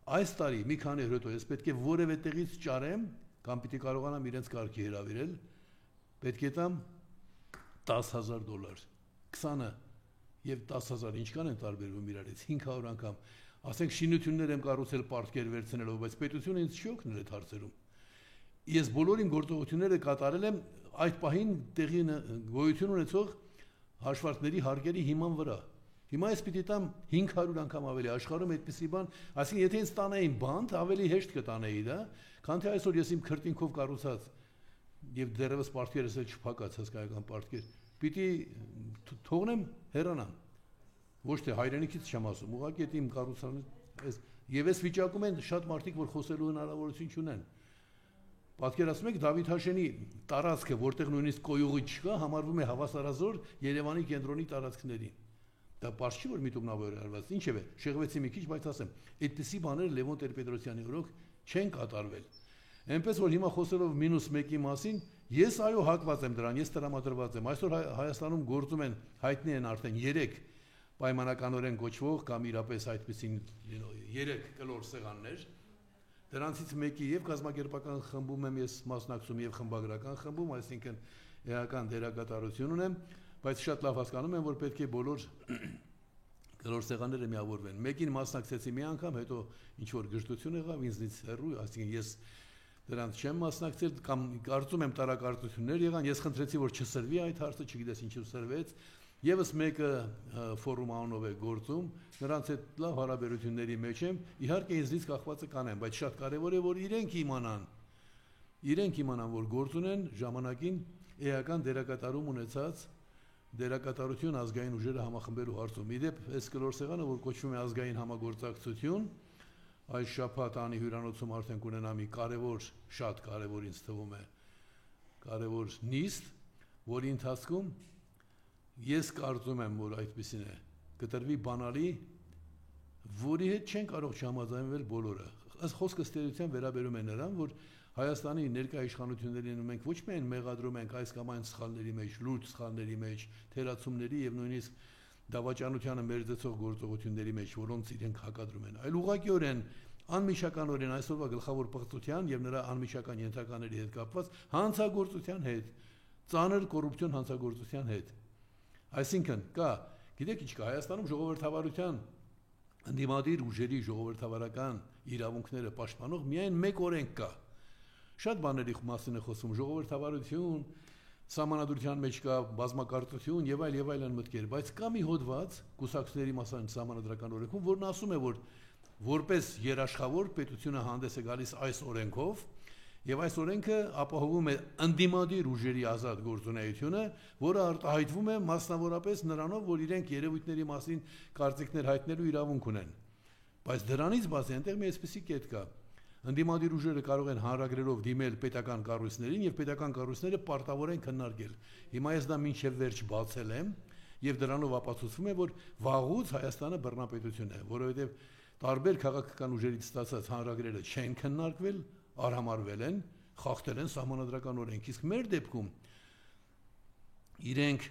Այս տարի մի քանի օր հետո ես պետք է որևէ տեղից ճարեմ կամ պիտի կարողանամ իրենց կարգի հրավիրել, պետք է տամ $10,000, 20-ը եւ 10,000 ինչքան են տարբերվում իրարից, 500 անգամ, ասենք շինություններ եմ կառուցել պարտքեր վերցնելով, բայց պետությունը ինձ չի օգնել այդ հարցերում։ Ես բոլոր իմ գործողությունները կատարել եմ այդ պահին տեղի գոյություն ունեցող հաշվարկների հարկերի հիման վրա։ Հիմա ես պիտի տամ 500 անգամ ավելի աշխարհում այդպիսի բան, այսինքն եթե ինձ տանեին բանտ, ավելի հեշտ կտանեի դա, քան թե այսօր ես իմ քրտինքով կառուցած եւ դեռևս պարտքերս էլ չփակած հսկայական պարտքեր, պիտի թողնեմ հեռանամ։ Ոչ թե հայրենիքից չեմ ասում, ուղղակի այդ իմ կառուցանը եւ այս վիճակում են շատ մարդիկ, որ խոսելու հնարավորություն չունեն։ Պատկերացնում եք Դավիթ Հաշենի տարածքը, որտեղ նույնիսկ կոյուղի չկա, համարվում է հավասարազոր Երևանի կենտրոնի տարածքներին։ Դա պարզ չի, որ միտումնավոր արված, ինչևէ, շեղվեցի մի քիչ, բայց ասեմ, այդպիսի բաները Լևոն Տեր-Պետրոսյանի օրոք չեն կատարվել։ Այնպես որ հիմա խոսելով -1-ի մասին, ես այո հակված եմ դրան, ես տրամադրված եմ։ Այսօր Հայաստանում գործում են, հայտնի են արդեն 3 պայմանականորեն կոչվող կամ իրապես այդպիսին 3 կլոր սեղաններ։ Դրանցից մեկի եւ կազմակերպական խմբում եմ ես մասնակցում եւ խմբագրական խմբում, այսինքն էական դերակատարություն ունեմ, բայց շատ լավ հասկանում եմ, որ պետք է բոլոր կլոր սեղանները միավորվեն։ Մեկին մասնակցեցի մի անգամ, հետո ինչ որ գժտություն եղավ ինձնից հեռու, այսինքն ես դրանց չեմ մասնակցել կամ կարծում եմ տարակարծություններ եղան, ես խնդրեցի, որ չսրվի այդ հարցը, չգիտես ինչու սրվեց։ Եվս մեկը ֆորում անով է գործում, նրանց հետ լավ հարաբերությունների մեջ եմ, իհարկե ինձնից կախվածը կանեմ, բայց շատ կարևոր է, որ իրենք իմանան, որ գործ ունեն ժամանակին էական դերակատարում ունեցած դերակատարություն ազգային ուժերը համախմբելու հարցում։ Իդեպ այս կլոր սեղանը, որ կոչվում է ազգային համագործակցություն, այս շաբաթ անի հյուրանոցում արդեն կունենա մի կարևոր, շատ կարևոր ինձ թվում է, կարևոր նիստ, որի ընթացքում ես կարծում եմ, որ այդպիսին է, կտրվի բանալի, որի հետ չեն կարող չհամաձայնվել բոլորը։ Այս խոսքը ստերության վերաբերում է նրան, որ Հայաստանի ներկա իշխանություններին մենք ոչ միայն մեղադրում ենք այս կամ այն սխալների մեջ, լուրջ սխալների մեջ, թերացումների եւ նույնիսկ դավաճանությանը մերձեցող գործողությունների մեջ, որոնց իրենք հակադրում են, այլ ուղղակիորեն անմիջականորեն այսօրվա գլխավոր պղծության եւ նրա անմիջական ենթակաների հետ կապված հանցագործության հետ, ծանր կոռուպցիոն հանցագործության հետ։ Այսինքն կա, գիտեք ինչ կա, Հայաստանում ժողովրդավարության ընդդիմադիր ուժերի ժողովրդավարական իրավունքները պաշտպանող միայն մեկ օրենք կա։ Շատ բաների մասին է խոսում, ժողովրդավարություն, սահմանադրության մեջ կա բազմակարծություն եւ այլն մտքեր, բայց կա մի հոդված կուսակցությունների մասային սահմանադրական օրենքում, որն ասում է, որ որպես երաշխավոր պետությունը հանդես է գալիս այս օրենքով, եւ այս օրենքը ապահովում է ընդդիմադիր ուժերի ազատ գործունեությունը, որը արտահայտվում է մասնավորապես նրանով, որ իրենք երևույթների մասին կարծիքներ հայտնելու իրավունք ունեն։ Բայց դրանից բացի այնտեղ մի այսպիսի կետ կա։ Ընդդիմադիր ուժերը կարող են հանրագրերով դիմել պետական կառույցներին եւ պետական կառույցները պարտավոր են քննարկել։ Հիմա ես դա մինչեւ վերջ բացել եմ եւ դրանով ապացուցվում է, որ վաղուց Հայաստանը բռնապետություն է, որովհետեւ տարբեր քաղաքական ուժերից ստացած հանրագրերը չեն քննարկվել, արհամարվել են, խախտել են սահմանադրական օրենք, իսկ մեր դեպքում իրենք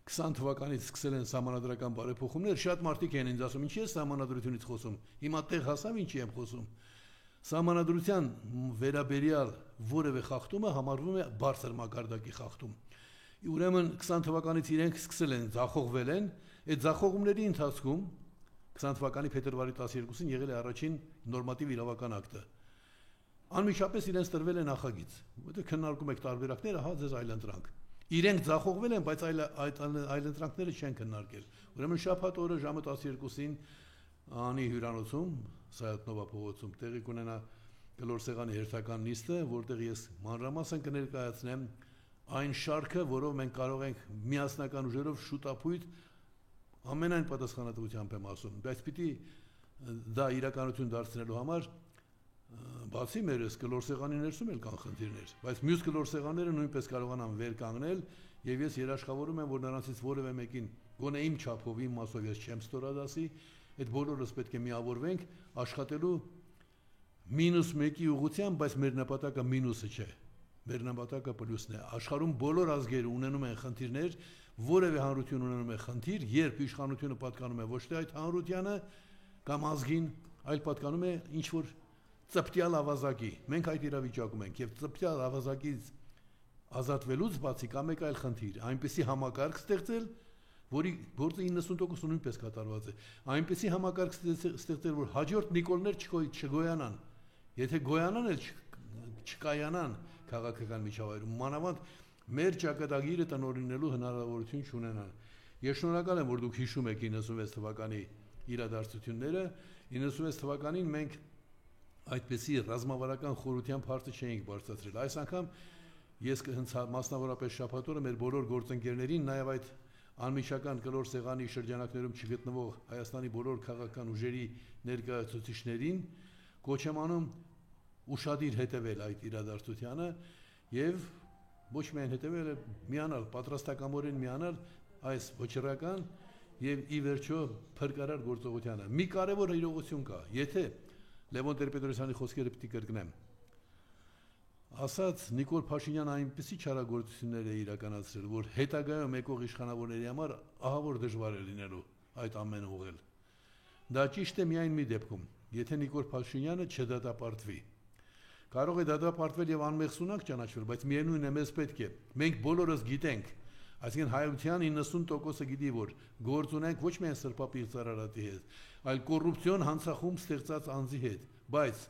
20 թվականից սկսել են սահմանադրական բարեփոխումներ, շատ մարդիկ են ինձ ասում, ինչի է սահմանադրությունից խոսում, հիմա տեղ հասավ ինչի եմ խոսում։ Սահմանադրության վերաբերյալ որևէ խախտումը համարվում է բարձր մակարդակի խախտում։ Ուրեմն 20 թվականից իրենք սկսել են ձախողվել են, այդ ձախողումների ընթացքում 20 թվականի փետրվարի 12-ին եղել է առաջին նորմատիվ իրավական ակտը։ Անմիջապես իրենց տրվել է նախագիծ, որտեղ քննարկում եք տարբերակները, հա ձեզ այլընտրանք։ Իրենք ձախողվել են, բայց այլընտրանքները չեն քննարկել։ Ուրեմն շաբաթ օրը ժամը 12-ին անի հյուրանոցում, Սայաթնովա փողոցում տեղի կունենա կլոր սեղանի հերթական նիստը, որտեղ ես մանրամասն կներկայացնեմ այն շարքը, որով մենք կարող ենք միասնական ուժերով շուտապույտ ամենայն պատասխանատվությամբ եմ ասում, բայց պիտի դա իրականություն դարձնելու համար բացի մերս կլոր սեղանի ներսում էլ կան խնդիրներ, բայց մյուս կլոր սեղանները նույնպես կարողանան վեր կանգնել եւ ես երաշխավորում եմ, որ նրանցից որևէ մեկին գոնե իմ չափով, իմ մասով ես չեմ ստորադասի, այդ բոլորս պետք է միավորվենք աշխատելու -1-ի ուղղությամբ, բայց մեր նպատակը մինուսը չէ, մեր նպատակը պլյուսն է։ Աշխարհում բոլոր ազգերը ունենում են խնդիրներ, որևէ հանրություն ունենում է խնդիր, երբ իշխանությունը պատկանում է ոչ թե այդ հանրությանը կամ ազգին, այլ պատկանում է ինչ որ ծպտյալ ավազակի։ Մենք այդ իրավիճակում ենք եւ ծպտյալ ավազակից ազատվելուց բացի կա մեկ այլ խնդիր, այնպիսի համակարգ ստեղծել, որի գործը 90% նույնպես կատարված է։ Այնպիսի համակարգ ստեղծել, որ հաջորդ Նիկոլներ չգոյանան։ Եթե գոյանան էլ չկայանան քաղաքական միջավայրում, մանավանդ մեր ճակատագիրը տնօրինելու հնարավորություն չունենան։ Ես շնորհակալ եմ, որ դուք հիշում եք 96 թվականի իրադարձությունները։ 96 թվականին մենք այդպիսի ռազմավարական խորհրդյան հարցը չէինք բարձրացրել։ Այս անգամ ես մասնավորապես շաբաթ օրը մեր բոլոր գործընկերներին, նաև այդ անմիջական կլոր սեղանի շրջանակներում չգտնվող Հայաստանի բոլոր քաղաքական ուժերի ներկայացուցիչներին կոչ եմ անում ուշադիր հետևել այդ իրադարձությանը եւ ոչ միայն հետևել, միանալ, պատրաստակամորեն միանալ այս վճռական եւ ի վերջո փրկարար գործողությանը։ Մի կարևոր իրողություն կա, եթե Լևոն Տեր-Պետրոսյանի խոսքերը պիտի կրկնեմ։ Ասած Նիկոլ Փաշինյանը այնպիսի չարագործություններ է իրականացրել, որ հետագայում եկող իշխանավորների համար ահավոր դժվար է լինելու այդ ամենը ուղղել։ Դա ճիշտ է միայն մի դեպքում, եթե Նիկոլ Փաշինյանը չդատապարտվի։ Կարող է դատապարտվել եւ անմեղսունակ ճանաչվել, բայց միևնույն է մեզ պետք է։ Մենք բոլորս գիտենք, այսինքն հայության 90%-ը գիտի, որ գործ ունենք ոչ միայն սրբապիղծ Արարատի հետ, այլ կոռուպցիոն հանցախումբ ստեղծած անձի հետ, բայց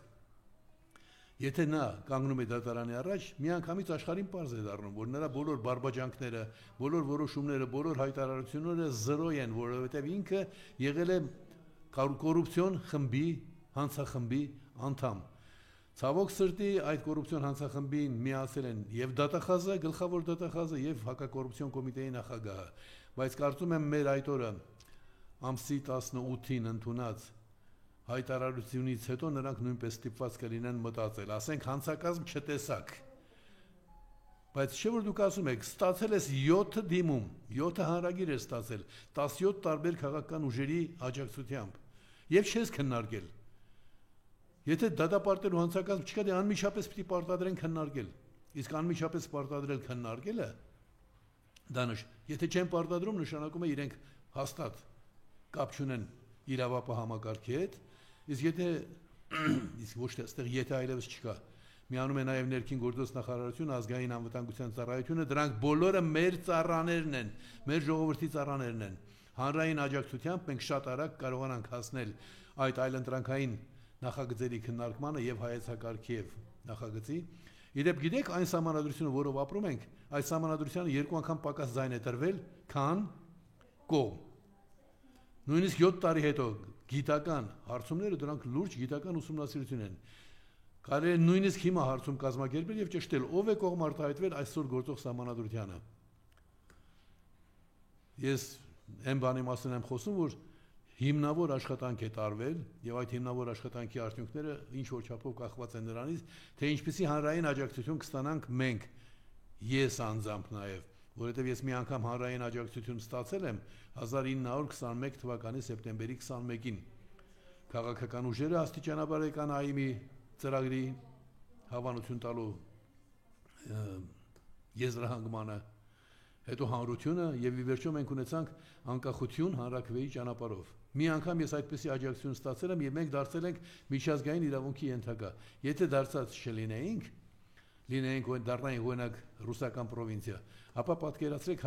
եթե նա կանգնում է դատարանի առաջ, միանգամից աշխարհին պարզ է դառնում, որ նրա բոլոր բարբաջանքները, բոլոր որոշումները, բոլոր հայտարարությունները զրո են, որովհետև ինքը եղել է կոռուպցիոն խմբի, հանցախմբի անդամ։ Ցավոք սրտի այդ կոռուպցիոն հանցախմբին միացել են եւ դատախազը, գլխավոր դատախազը եւ հակակոռուպցիոն կոմիտեի նախագահը, բայց կարծում եմ մեր այդ օրը ամսի 18-ին ընդունած հայտարարությունից հետո նրանք նույնպես ստիպված կլինեն մտածել, ասենք հանցակազմ չտեսակ։ Բայց չէ որ դուք ասում եք, ստացել ես 7 դիմում, 7 հանրագիր է ստացել, 17 տարբեր քաղաքական ուժերի աջակցությամբ եւ չես քննարկել։ Եթե դատապարտելու հանցակազմ չկա, դե անմիջապես պիտի պարտադրեն քննարկել։ Իսկ անմիջապես պարտադրել քննարկելը եթե չեն պարտադրում, նշանակում է իրենք հաստատ կապ չունեն իրավապահ համակարգի հետ, իսկ ոչ թե այստեղ եթե այլևս չկա։ Միանում է նաև ներքին գործոց նախարարությունը, ազգային անվտանգության ծառայությունը, դրանք բոլորը մեր ծառաներն են, մեր ժողովրդի ծառաներն են։ Հանրային աջակցությամբ մենք շատ արագ կարողանանք հասնել այդ այլընտրանքային նախագծերի քննարկմանը եւ հայեցակարգի եւ նախագծի։ Իդեպ գիտեք այն սահմանադրությունը, որով ապրում ենք, այս սահմանադրությանը 2 անգամ պակաս ձայն է տրվել, քան կողմ։ Նույնիսկ 7 տարի հետո գիտական հարցումները դրանք լուրջ գիտական ուսումնասիրություն են։ Կարելի է նույնիսկ հիմա հարցում կազմակերպել եւ ճշտել ով է կողմ արտահայտվել այսօր գործող սահմանադրությանը։ Ես այն բանի մասին եմ խոսում, որ հիմնավոր աշխատանք է տարվել եւ այդ հիմնավոր աշխատանքի արդյունքները ինչ որ չափով կախված են նրանից, թե ինչպիսի հանրային աջակցություն կստանանք մենք, ես անձամբ նաեւ, որովհետեւ ես մի անգամ հանրային աջակցություն ստացել եմ 1921 թվականի սեպտեմբերի 21-ին։ Քաղաքական ուժերը աստիճանաբար եկան ԱԻՄ-ի ծրագրի հավանություն տալու եզրահանգմանը, հետո հանրությունը եւ ի վերջո մենք ունեցանք անկախություն հանրաքվեի ճանապարհով։ Մի անգամ ես այդպիսի աջակցություն ստացել եմ եւ մենք դարձել ենք միջազգային իրավունքի ենթակա։ Եթե դարձած չլինեինք, դառնայինք օրինակ ռուսական պրովինցիա, ապա պատկերացրեք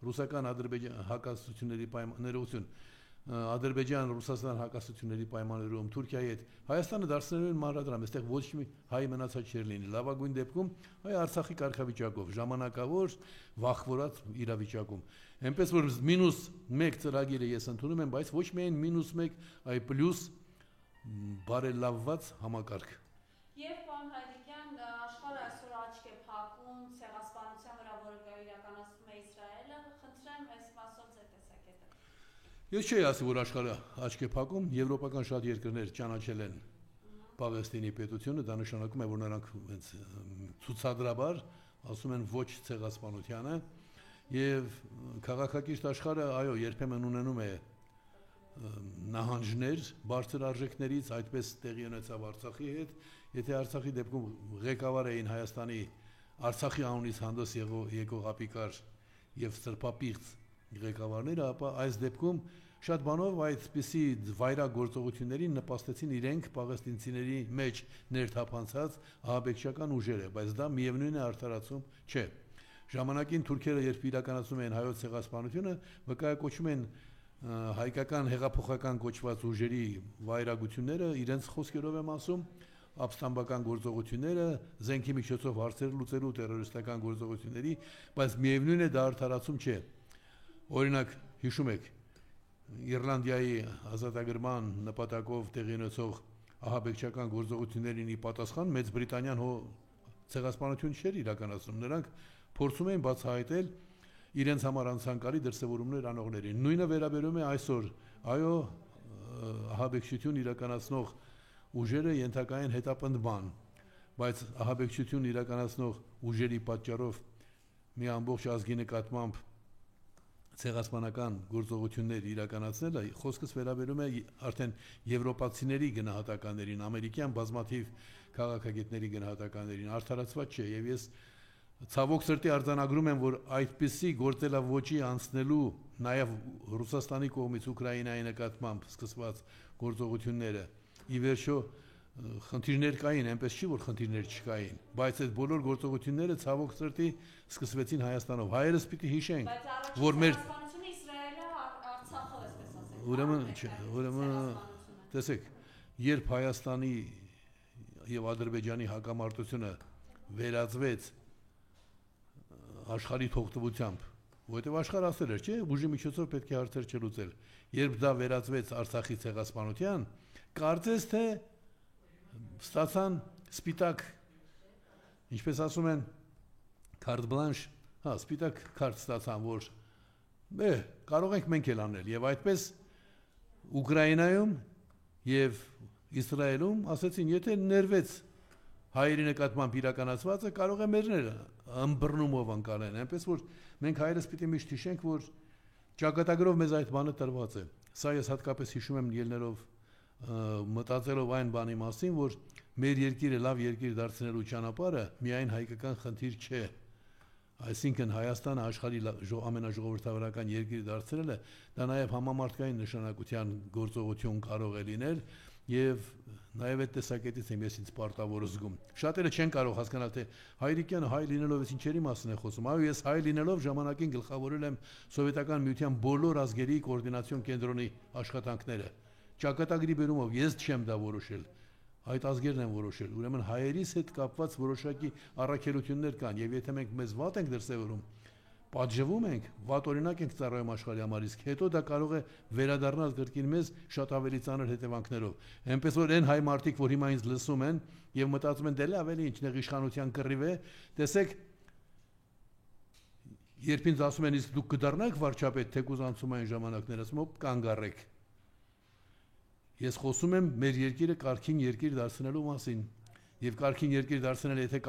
ռուսական ադրբեջան հակասությունների պայմաններություն, Ադրբեջան-Ռուսաստան հակասությունների պայմաններում Թուրքիայի հետ Հայաստանը դարձնելու են մանրադրամ, այստեղ ոչ մի հայ մնացած չէր լինի։ Լավագույն դեպքում հայ Արցախի կարգավիճակով, ժամանակավոր վախվորած իրավիճակում։ Այնպես որ -1 ծրագիրը ես ընդունում եմ, բայց ոչ միայն -1, այլ պլյուս բարելավված համակարգ։ Եվ պարոն Հայրիկյան, աշխարհը այսօր աչք է փակում ցեղասպանության վրա, որը իրականացնում է Իսրայելը, խնդրեմ այս մասով ձեր տեսակետը։ Ես չէի ասի, որ աշխարհը աչք է փակում, եվրոպական շատ երկրներ ճանաչել են Պաղեստինի պետությունը, դա նշանակում է, որ նրանք ցուցադրաբար ասում են ոչ ցեղասպանությանը, եւ քաղաքակիրթ աշխարհը, այո, երբեմն ունենում է նահանջներ բարձր արժեքներից, այդպես տեղի ունեցավ Արցախի հետ, եթե Արցախի դեպքում ղեկավար էին Հայաստանի Արցախի անունից հանդես եկող ապիկար եւ սրբապիղծ ղեկավարները, ապա այս դեպքում շատ բանով այդպիսի վայրագործողություններին նպաստեցին իրենք պաղեստինցիների մեջ ներթափանցած ահաբեկչական ուժերը, բայց դա միևնույն է արդարացում չէ։ Ժամանակին թուրքերը երբ իրականացնում են հայոց ցեղասպանությունը, վկայակոչում են հայկական հեղափոխական կոչված ուժերի վայրագությունները, իրենց խոսքերով եմ ասում, ապստամբական գործողությունները, զենքի միջոցով հարցեր լուծելու տերորիստական գործողությունների, բայց միևնույն է դա արդարացում չէ։ Օրինակ, հիշում եք, Իռլանդիայի ազատագրման նպատակով տեղի ունեցող ահաբեկչական գործողություններին ի պատասխան Մեծ Բրիտանիան ցեղասպանություն չէր իրականացնում, նրանք փորձում էին բացահայտել իրենց համար անցանկալի դրսևորումներ անողներին։ Նույնը վերաբերում է այսօր, այո, ահաբեկչություն իրականացնող ուժերը ենթակային հետապնդման, բայց ահաբեկչություն իրականացնող ուժերի պատճառով մի ամբողջ ազգի նկատմամբ ցեղասպանական գործողություններ իրականացնելը խոսքս վերաբերում է արդեն եվրոպացիների գնահատականներին, ամերիկյան բազմաթիվ քաղաքագետների գնահատականներին, արդարացված չէ, եւ ես ցավոք սրտի արձանագրում եմ, որ այդպիսի գործելավոճի անցնելու նաև Ռուսաստանի կողմից Ուկրաինայի նկատմամբ սկսված գործողությունները ի վերջո խնդիրներ կային, այնպես չի որ խնդիրներ չկային, բայց այդ բոլոր գործողությունները ցավոք սրտի սկսվեցին Հայաստանով։ Հայերս պիտի հիշենք, որ մեր Իսրայելը Արցախով էսպես ասենք։ Ուրեմն տեսեք, երբ Հայաստանի եւ Ադրբեջանի հակամարտությունը վերածվեց աշխարհի թողտվությամբ, որովհետև աշխարհը ասել էր, չէ, ուժի միջոցով պետք է հարցեր չլուծել։ Երբ դա վերածվեց Արցախի ցեղասպանության, կարծես թե ստացան սպիտակ, ինչպես ասում են, carte blanche, սպիտակ քարտ ստացան, որ կարող ենք մենք էլ անել, եւ այդպես Ուկրաինայում եւ Իսրայելում ասեցին, եթե ներվեց հայերի նկատմամբ իրականացվածը, կարող է մերներ ըմբռնումով անցալեն, այնպես որ մենք հայերս պիտի միշտ հիշենք, որ ճակատագրով մեզ այդ բանը տրված է։ Սա ես հատկապես հիշում եմ ելներով մտածելով այն բանի մասին, որ մեր երկիրը լավ երկիր դարձնելու ճանապարհը միայն հայկական խնդիր չէ։ Այսինքն Հայաստանը աշխարհի ամենաժողովրդավարական երկիր դարձնելը դա նաև համամարտկային նշանակության գործողություն կարող է լինել եւ նաև այդ տեսակետից եմ ես ինձ պարտավոր զգում։ Շատերը չեն կարող հասկանալ, թե հայրիկյանը հայ լինելով ես ինչերի մասին է խոսում։ Այո, ես հայ լինելով ժամանակին գլխավորել եմ սովետական միության բոլոր ազգերի կոորդինացիոն կենտրոնի աշխատանքները։ Ճակատագրի բերումով ես չեմ դա որոշել, այդ ազգերն են որոշել։ Ուրեմն հայերիս հետ կապված որոշակի առաքելություններ կան, եւ եթե մենք մեզ վատ ենք դրսևորում, պատժվում ենք, վատ օրինակ ենք ծառայում աշխարհի համար, իսկ հետո դա կարող է վերադառնալ կրկին մեզ շատ ավելի ծանր հետևանքներով։ Այնպես որ այն հայ մարդիկ, որ հիմա ինձ լսում են եւ մտածում են, դե լավ էլի ինչ իշխանության կռիվ է, տեսեք, երբ ինձ ասում են, իսկ դուք կդառնաք վարչապետ, թեկուզ անցումային ժամանակներս մոտ կանգ առեք։ Ես խոսում եմ մեր երկիրը կարգին երկիր դարձնելու մասին, եւ կարգին երկիր դարձնել եթե